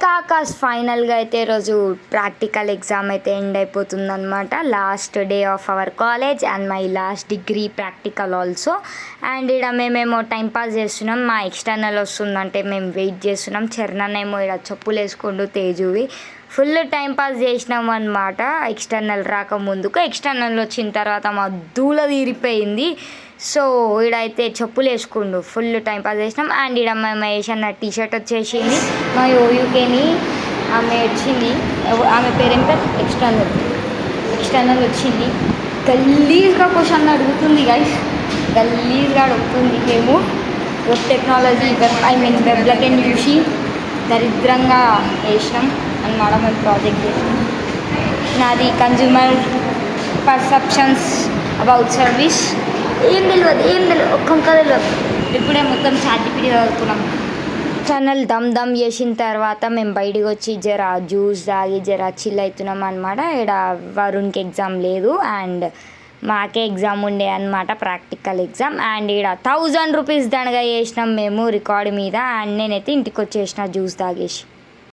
కాకాస్ ఫైనల్గా అయితే ఈరోజు ప్రాక్టికల్ ఎగ్జామ్ అయితే ఎండ్ అయిపోతుందన్నమాట. Last day of our college and my last degree practical also. And ఇక్కడ మేమేమో టైంపాస్ చేస్తున్నాం. మా ఎక్స్టర్నల్ వస్తుందంటే మేము వెయిట్ చేస్తున్నాం. చరణ్ ఏమో ఇక్కడ చెప్పులు వేసుకుంటూ తేజువి ఫుల్ టైంపాస్ చేసినాం అనమాట. ఎక్స్టర్నల్ రాకముందుకు ఎక్స్టర్నల్ వచ్చిన తర్వాత మా దూల తీరిపోయింది. సో ఈడైతే చెప్పులు వేసుకుండు ఫుల్ టైంపాస్ చేసినాం. అండ్ ఈడ మేము వేసిన టీషర్ట్ వచ్చేసింది. మా యూకేని ఆమె వచ్చింది. ఆమె పేరేం పేరు ఎక్స్టర్నల్ వచ్చింది. గలీజ్గా క్వశ్చన్ అడుగుతుంది గైస్. గలీజ్గా అడుగుతుంది. మేము వెబ్ టెక్నాలజీ వెబ్లకెన్ చూసి దరిద్రంగా వేసినాం అన్నమాట. మేము ప్రాజెక్ట్ చేసినాం. నాది కన్జ్యూమర్ పర్సెప్షన్స్ అబౌట్ సర్వీస్. ఏం తెలియదు ఒక్క తెలియదు. ఇప్పుడే మొత్తం చాటిపిడి చదువుతున్నాం. ఛానల్ దమ్ చేసిన తర్వాత మేము బయటకు వచ్చి జర జ్యూస్ తాగి జర చిల్ అవుతున్నాం అనమాట. ఇక్కడ వరుణ్కి ఎగ్జామ్ లేదు అండ్ మాకే ఎగ్జామ్ ఉండే అనమాట, ప్రాక్టికల్ ఎగ్జామ్. అండ్ ఇక్కడ 1000 రూపీస్ దండగా చేసినాం మేము రికార్డు మీద. అండ్ నేనైతే ఇంటికి వచ్చేసిన జ్యూస్ తాగేసి.